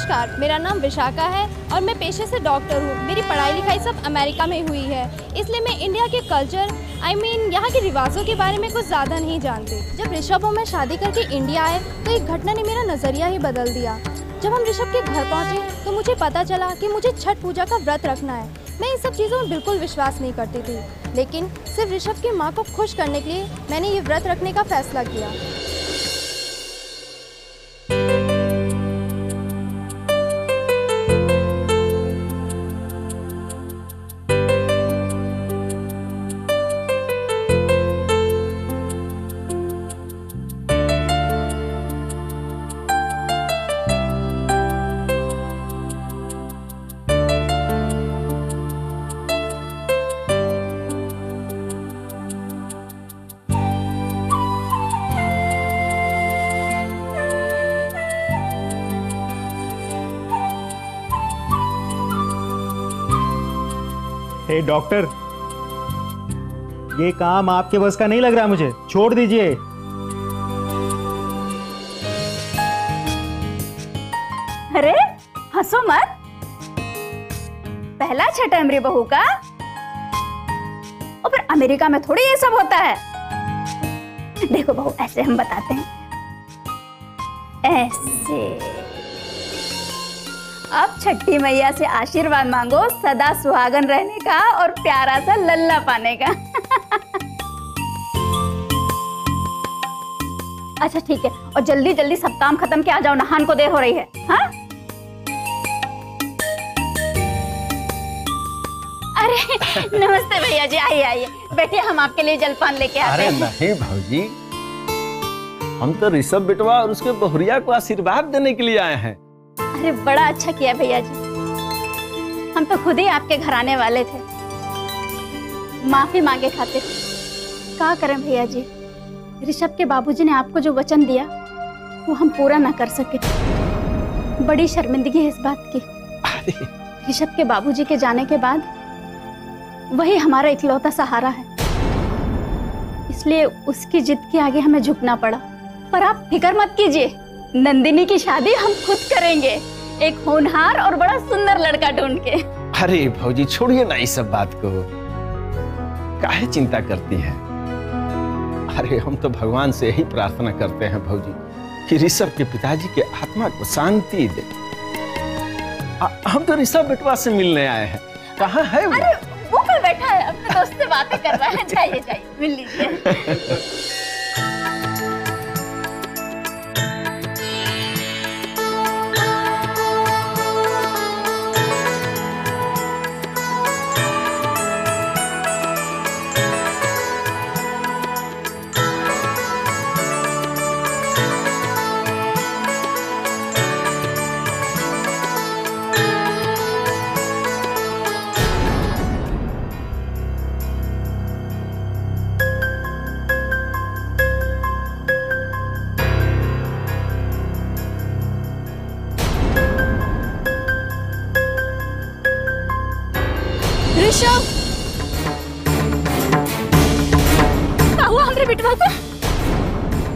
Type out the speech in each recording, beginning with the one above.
नमस्कार, मेरा नाम विशाखा है और मैं पेशे से डॉक्टर हूँ। मेरी पढ़ाई लिखाई सब अमेरिका में हुई है, इसलिए मैं इंडिया के कल्चर यहाँ के रिवाजों के बारे में कुछ ज़्यादा नहीं जानती। जब ऋषभ और मैं शादी करके इंडिया आए तो एक घटना ने मेरा नज़रिया ही बदल दिया। जब हम ऋषभ के घर पहुँचे तो मुझे पता चला कि मुझे छठ पूजा का व्रत रखना है। मैं इन सब चीज़ों में बिल्कुल विश्वास नहीं करती थी, लेकिन सिर्फ ऋषभ की माँ को खुश करने के लिए मैंने ये व्रत रखने का फैसला किया। हे डॉक्टर, ये काम आपके बस का नहीं लग रहा, मुझे छोड़ दीजिए। अरे हंसो मत, पहला छठ है मेरी बहू का, और फिर अमेरिका में थोड़ी ये सब होता है। देखो बहू, ऐसे हम बताते हैं, ऐसे। अब छठी मैया से आशीर्वाद मांगो सदा सुहागन रहने का और प्यारा सा लल्ला पाने का। अच्छा ठीक है, और जल्दी जल्दी सब काम खत्म के आ जाओ, नहान को देर हो रही है। हाँ? अरे नमस्ते भैया जी, आइए आइए बैठिए, हम आपके लिए जलपान लेके आते हैं। अरे नहीं भाजी, हम तो ऋषभ बेटवा और उसके बहुरिया को आशीर्वाद देने के लिए आए हैं। अरे बड़ा अच्छा किया भैया जी, हम तो खुद ही आपके घर आने वाले थे, माफी मांगे खातिर। क्या करें भैया जी, ऋषभ के बाबूजी ने आपको जो वचन दिया वो हम पूरा ना कर सके। बड़ी शर्मिंदगी है इस बात की। ऋषभ के बाबूजी के जाने के बाद वही हमारा इकलौता सहारा है, इसलिए उसकी जिद के आगे हमें झुकना पड़ा। पर आप फिक्र मत कीजिए, नंदिनी की शादी हम खुद करेंगे, एक होनहार और बड़ा सुंदर लड़का ढूंढ के। अरे भौजी छोड़िए ना इस सब बात को, काहे चिंता करती हैं? अरे हम तो भगवान से यही प्रार्थना करते हैं भौजी कि ऋषभ के पिताजी के आत्मा को शांति दे। हम तो ऋषभ बेटवा से मिलने आए हैं, कहाँ है वो? अरे वो कल बैठा है, अपने दोस्त से बातें कर रहा है। जाइए जाइए, मिल लीजिए। ऋषभ, क्या हुआ हमारे बिटवा को?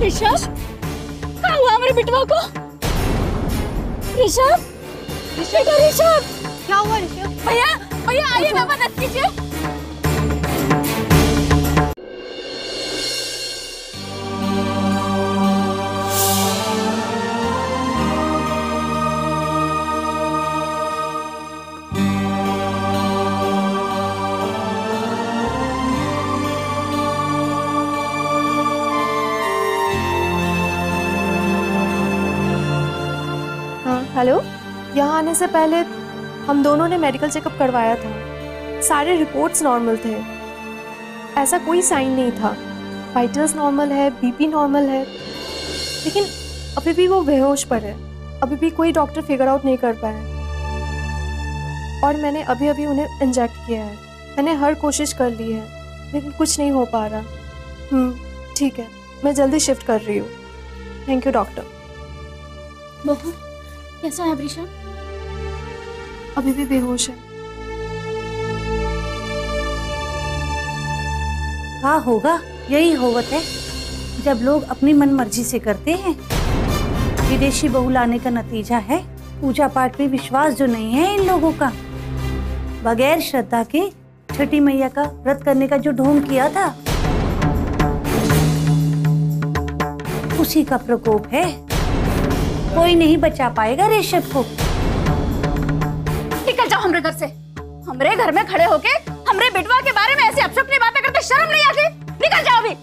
ऋषभ, क्या हुआ हमारे बिटवा को? ऋषभ, ऋषभ, क्या हुआ ऋषभ? भैया भैया आइए ना, मदद कीजिए। हेलो, यहाँ आने से पहले हम दोनों ने मेडिकल चेकअप करवाया था, सारे रिपोर्ट्स नॉर्मल थे, ऐसा कोई साइन नहीं था। वाइटल्स नॉर्मल है, बीपी नॉर्मल है, लेकिन अभी भी वो बेहोश पर है। अभी भी कोई डॉक्टर फिगर आउट नहीं कर पाया, और मैंने अभी अभी उन्हें इंजेक्ट किया है। मैंने हर कोशिश कर ली है, लेकिन कुछ नहीं हो पा रहा। ठीक है, मैं जल्दी शिफ्ट कर रही हूँ। Thank you doctor. बहू कैसा है ऋषभ? अभी भी बेहोश है। हाँ होगा, यही होवत है जब लोग अपनी मन मर्जी से करते हैं। विदेशी बहू लाने का नतीजा है पूजा पाठ में विश्वास जो नहीं है इन लोगों का, बगैर श्रद्धा के छठी मैया का व्रत करने का जो ढोंग किया था, उसी का प्रकोप है। कोई नहीं बचा पाएगा ऋषभ को। निकल जाओ हमरे घर से। हमरे घर में खड़े होके हमरे बेटवा के बारे में ऐसे अपशकुनी बातें करते शर्म नहीं आती? निकल जाओ अभी।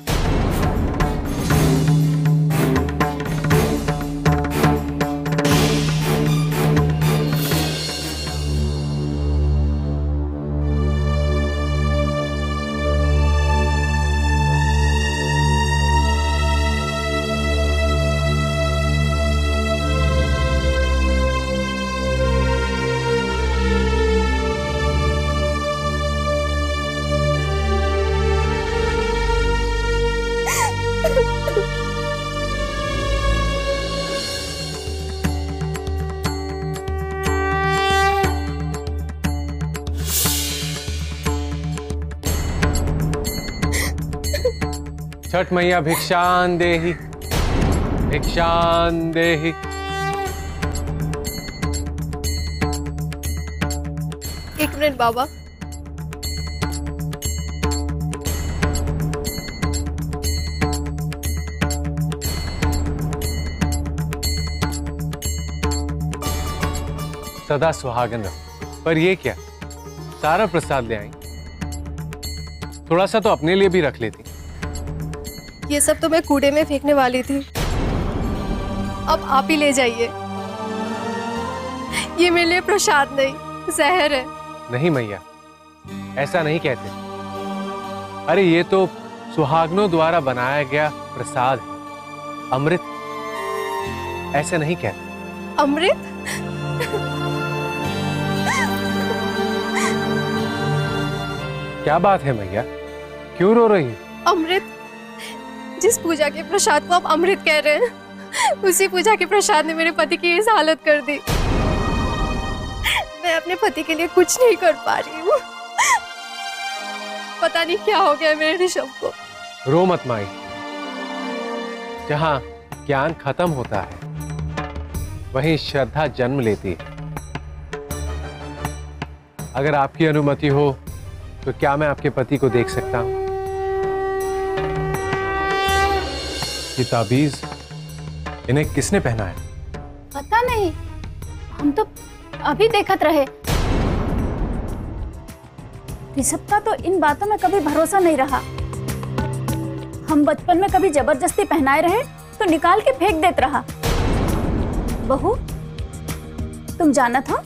छठ मैया भिक्षान देहि, भिक्षान देहि। एक मिनट बाबा। सदा सुहागन रहो। पर ये क्या, सारा प्रसाद ले आई, थोड़ा सा तो अपने लिए भी रख लेती। ये सब तो मैं कूड़े में फेंकने वाली थी, अब आप ही ले जाइए। ये मेरे लिए प्रसाद नहीं, जहर है। नहीं मैया, ऐसा नहीं कहते। अरे ये तो सुहागनों द्वारा बनाया गया प्रसाद है, अमृत। ऐसे नहीं कहते। अमृत? क्या बात है मैया, क्यों रो रही है? अमृत? जिस पूजा के प्रसाद को आप अमृत कह रहे हैं, उसी पूजा के प्रसाद ने मेरे पति की इस हालत कर दी। मैं अपने पति के लिए कुछ नहीं कर पा रही हूँ। पता नहीं क्या हो गया मेरे ऋषभ को। रो मत माई, जहाँ ज्ञान खत्म होता है वहीं श्रद्धा जन्म लेती है। अगर आपकी अनुमति हो तो क्या मैं आपके पति को देख सकता हूं? ये ताबीज इन्हें किसने पहनाया? पता नहीं, हम तो अभी देखत रहे। ऋषभ का तो इन बातों में कभी भरोसा नहीं रहा। हम बचपन में कभी जबरदस्ती पहनाए रहे तो निकाल के फेंक देत रहा। बहू, तुम जाना था?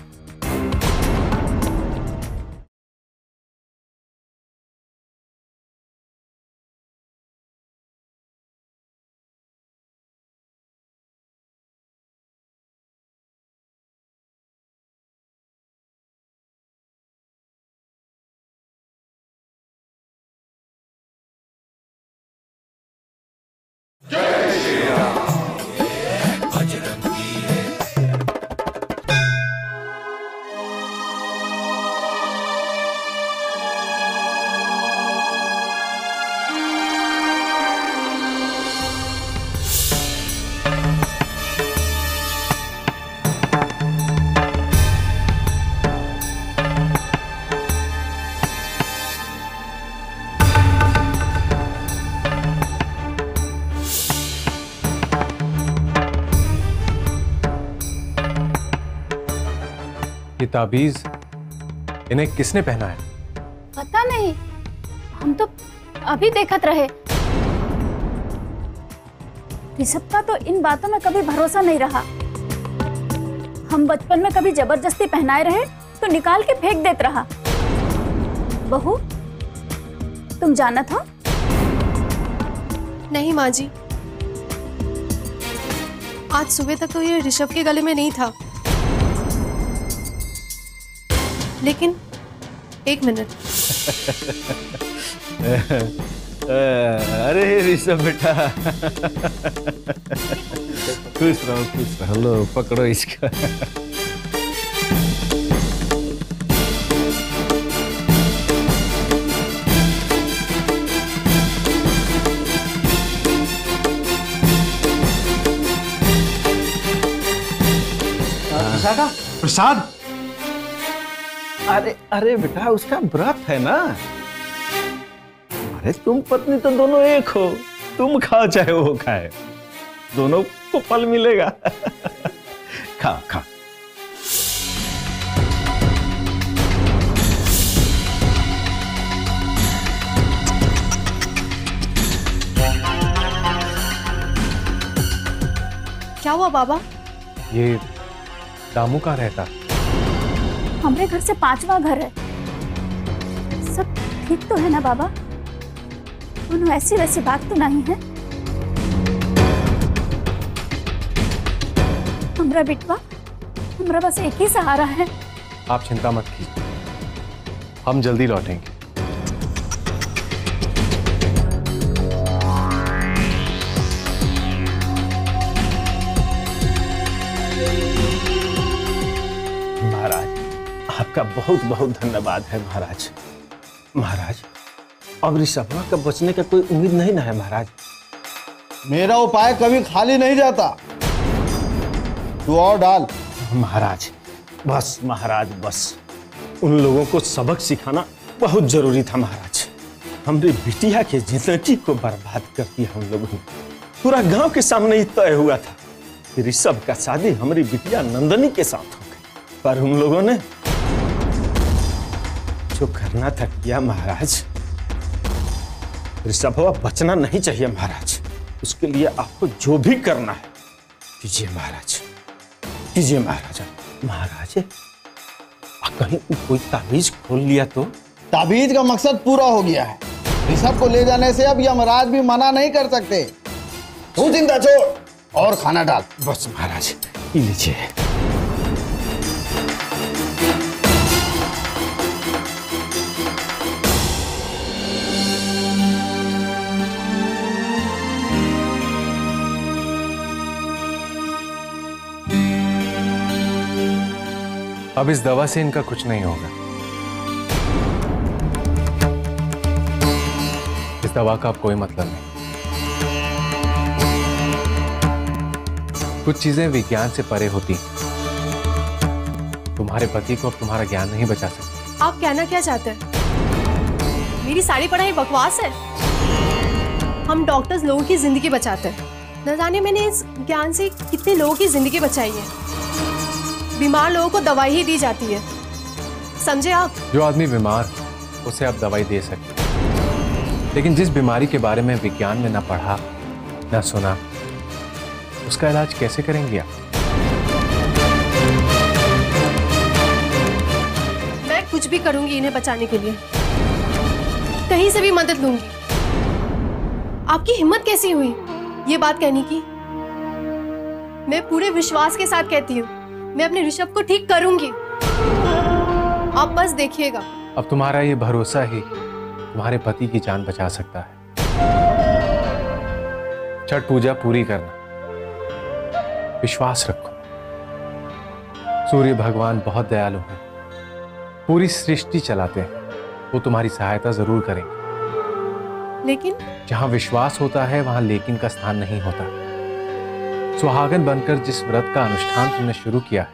ये ताबीज इन्हें किसने पहनाया? पता नहीं, हम तो अभी देखत रहे। ऋषभ का तो इन बातों में कभी भरोसा नहीं रहा। हम बचपन में कभी जबरदस्ती पहनाए रहे तो निकाल के फेंक देत रहा। बहू, तुम जाना था? नहीं माँ जी, आज सुबह तक तो ये ऋषभ के गले में नहीं था। लेकिन एक मिनट। अरे ऋषभ बेटा, खुश रहो। लो पकड़ो इसका। काका। प्रसाद, अरे अरे बेटा, उसका व्रत है ना। अरे तुम पत्नी तो दोनों एक हो, तुम खाओ चाहे वो खाए, दोनों को फल मिलेगा। खाओ खाओ। क्या हुआ बाबा? ये दामू का रहता। हमारे घर से 5वां घर है। सब ठीक तो है ना बाबा? दोनों ऐसी वैसी बात तो नहीं है? हमारा बिटवा, हमारा बस एक ही सहारा है। आप चिंता मत कीजिए, हम जल्दी लौटेंगे। आपका बहुत बहुत धन्यवाद है महाराज। महाराज, अब ऋषभवा का बचने का कोई उम्मीद नहीं ना है महाराज? मेरा उपाय कभी खाली नहीं जाता, तू और डाल। महाराज बस, महाराज बस, उन लोगों को सबक सिखाना बहुत जरूरी था महाराज। हमने बिटिया के जिंदगी को बर्बाद कर दिया हम लोगों ने। पूरा गांव के सामने ही तय हुआ था कि ऋषभ का शादी हमारी बिटिया नंदनी के साथ हो गई, पर हम लोगों ने जो करना था किया महाराज। ऋषभवा बचना नहीं चाहिए महाराज, उसके लिए आपको जो भी करना है कीजिए महाराज, कीजिए महाराजा। महाराज, कहीं कोई ताबीज खोल लिया तो? ताबीज का मकसद पूरा हो गया है। ऋषभ को ले जाने से अब यमराज भी मना नहीं कर सकते। तू चिंता छोड़ और खाना डाल। बस महाराज, ये लीजिए। अब इस दवा से इनका कुछ नहीं होगा। इस दवा का अब कोई मतलब नहीं। कुछ चीजें विज्ञान से परे होती। तुम्हारे पति को अब तुम्हारा ज्ञान नहीं बचा सकता। आप कहना क्या चाहते हैं? मेरी सारी पढ़ाई बकवास है? हम डॉक्टर्स लोगों की जिंदगी बचाते हैं। न जाने मैंने इस ज्ञान से कितने लोगों की जिंदगी बचाई है। बीमार लोगों को दवाई ही दी जाती है, समझे आप? जो आदमी बीमार उसे आप दवाई दे सकते, लेकिन जिस बीमारी के बारे में विज्ञान में ना पढ़ा ना सुना, उसका इलाज कैसे करेंगे आप? मैं कुछ भी करूंगी इन्हें बचाने के लिए, कहीं से भी मदद लूंगी। आपकी हिम्मत कैसी हुई ये बात कहने की? मैं पूरे विश्वास के साथ कहती हूँ, मैं अपने ऋषभ को ठीक करूंगी। आप बस देखिएगा। अब तुम्हारा ये भरोसा ही तुम्हारे पति की जान बचा सकता है। छठ पूजा पूरी करना, विश्वास रखो। सूर्य भगवान बहुत दयालु हैं, पूरी सृष्टि चलाते हैं, वो तुम्हारी सहायता जरूर करेंगे। लेकिन जहां विश्वास होता है वहां लेकिन का स्थान नहीं होता। सुहागन बनकर जिस व्रत का अनुष्ठान तुमने शुरू किया है,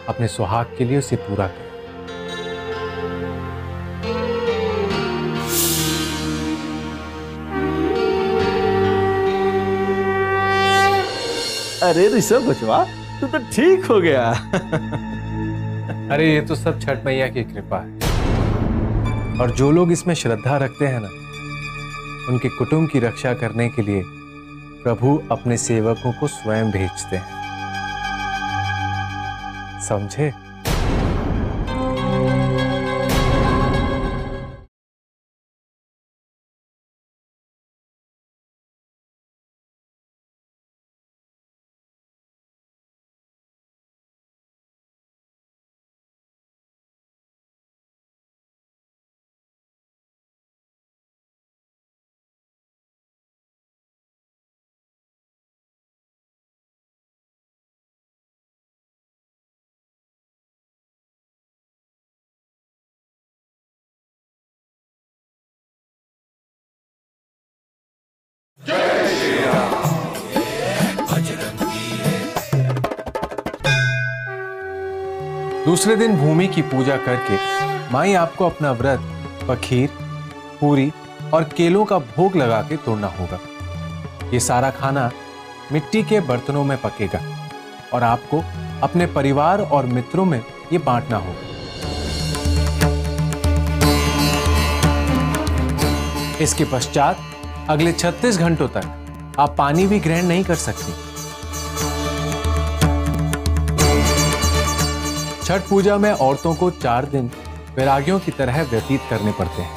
अपने सुहाग के लिए उसे पूरा करो। अरे ऋषभ बचवा, तू तो ठीक हो गया। अरे ये तो सब छठ मैया की कृपा है, और जो लोग इसमें श्रद्धा रखते हैं ना, उनके कुटुंब की रक्षा करने के लिए प्रभु अपने सेवकों को स्वयं भेजते हैं, समझे? दूसरे दिन भूमि की पूजा करके माई आपको अपना व्रत व खीर, पूरी और केलों का भोग लगा के तोड़ना होगा। ये सारा खाना मिट्टी के बर्तनों में पकेगा और आपको अपने परिवार और मित्रों में ये बांटना होगा। इसके पश्चात अगले 36 घंटों तक आप पानी भी ग्रहण नहीं कर सकती। छठ पूजा में औरतों को 4 दिन वैरागियों की तरह व्यतीत करने पड़ते हैं।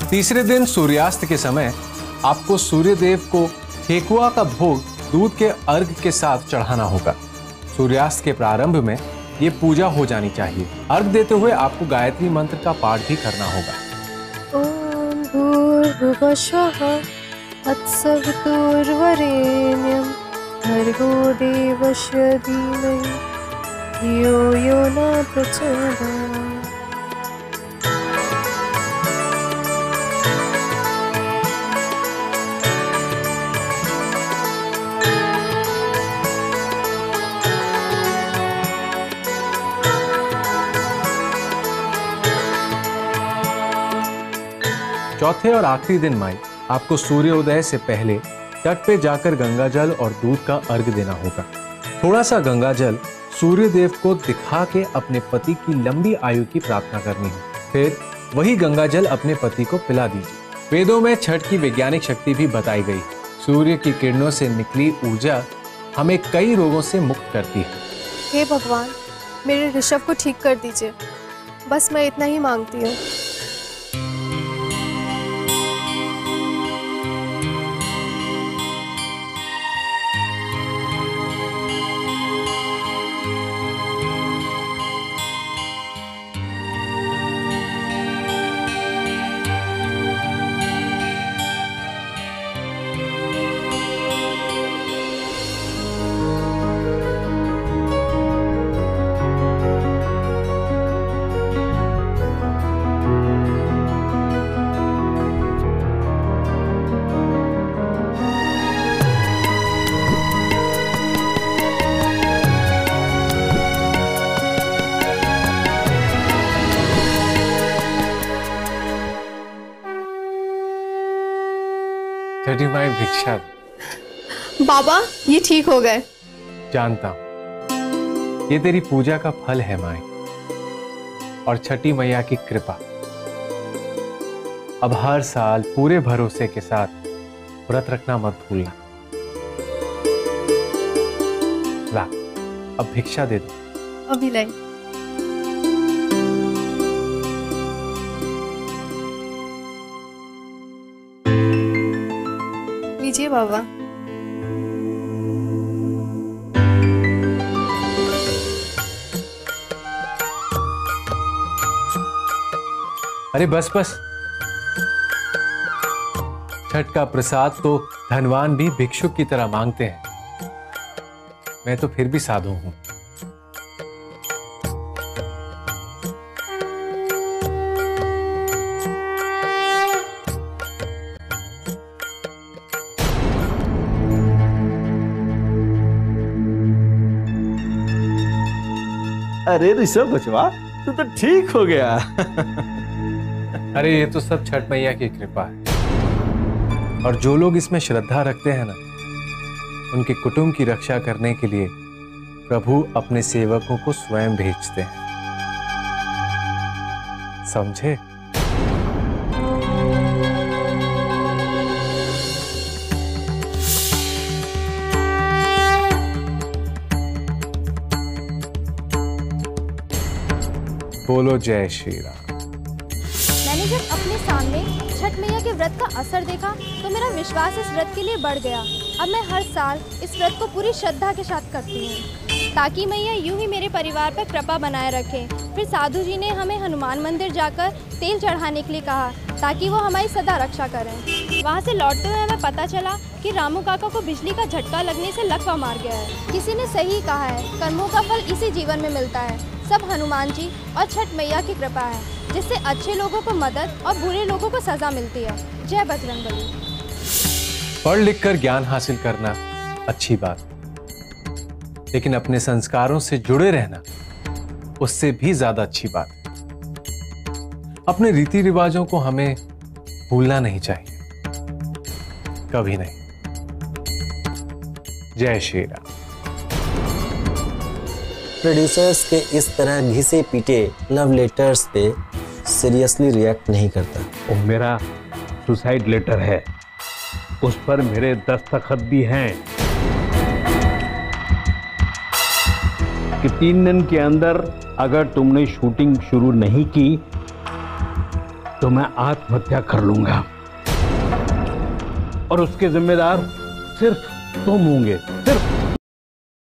तीसरे दिन सूर्यास्त के समय आपको सूर्य देव को ठेकुआ का भोग दूध के अर्घ के साथ चढ़ाना होगा। सूर्यास्त के प्रारंभ में ये पूजा हो जानी चाहिए। अर्घ देते हुए आपको गायत्री मंत्र का पाठ भी करना होगा। ओम भूर्भुवः स्वः तत्सवितुर्वरेण्यं भर्गो देवस्य धीमहि धियो यो न प्रचोदयात्। चौथे और आखिरी दिन माई आपको सूर्योदय से पहले तट पे जाकर गंगा जल और दूध का अर्घ देना होगा। थोड़ा सा गंगा जल सूर्य देव को दिखा के अपने पति की लंबी आयु की प्रार्थना करनी है। फिर वही गंगा जल अपने पति को पिला दीजिए। वेदों में छठ की वैज्ञानिक शक्ति भी बताई गई। सूर्य की किरणों से निकली ऊर्जा हमें कई रोगों से मुक्त करती है। हे भगवान, मेरे ऋषभ को ठीक कर दीजिए, बस मैं इतना ही मांगती हूँ। छठी माई भिक्षा। बाबा, ये ठीक हो गए। जानता हूं ये तेरी पूजा का फल है माई और छठी मैया की कृपा। अब हर साल पूरे भरोसे के साथ व्रत रखना मत भूलना। ला, अब भिक्षा दे दो। अभी लाई। लीजिए बाबा। अरे बस बस, छठ का प्रसाद तो धनवान भी भिक्षुक की तरह मांगते हैं। मैं तो फिर भी साधु हूं। अरे ऋषभ बचवा, तू तो ठीक हो गया। अरे ये तो सब छठ मैया की कृपा है। और जो लोग इसमें श्रद्धा रखते हैं ना, उनके कुटुंब की रक्षा करने के लिए प्रभु अपने सेवकों को स्वयं भेजते हैं। समझे? बोलो जय श्री राम। मैंने जब अपने सामने छठ मैया के व्रत का असर देखा तो मेरा विश्वास इस व्रत के लिए बढ़ गया। अब मैं हर साल इस व्रत को पूरी श्रद्धा के साथ करती हूँ ताकि मैया यूं ही मेरे परिवार पर कृपा बनाए रखे। फिर साधु जी ने हमें हनुमान मंदिर जाकर तेल चढ़ाने के लिए कहा ताकि वो हमारी सदा रक्षा करें। वहाँ से लौटते हुए हमें पता चला कि रामू काका को बिजली का झटका लगने से लकवा मार गया है। किसी ने सही कहा है, कर्मों का फल इसी जीवन में मिलता है। सब हनुमान जी और छठ मैया की कृपा है जिससे अच्छे लोगों को मदद और बुरे लोगों को सजा मिलती है। जय बजरंगबली। पढ़ लिख कर ज्ञान हासिल करना अच्छी बात, लेकिन अपने संस्कारों से जुड़े रहना उससे भी ज्यादा अच्छी बात है। अपने रीति रिवाजों को हमें भूलना नहीं चाहिए, कभी नहीं। जय श्री राम। प्रोड्यूसर्स के इस तरह घिसे पीटे लव लेटर्स पे सीरियसली रिएक्ट नहीं करता। वो मेरा सुसाइड लेटर है, उस पर मेरे दस्तखत भी हैं कि 3 दिन के अंदर अगर तुमने शूटिंग शुरू नहीं की तो मैं आत्महत्या कर लूंगा और उसके जिम्मेदार सिर्फ तुम होंगे।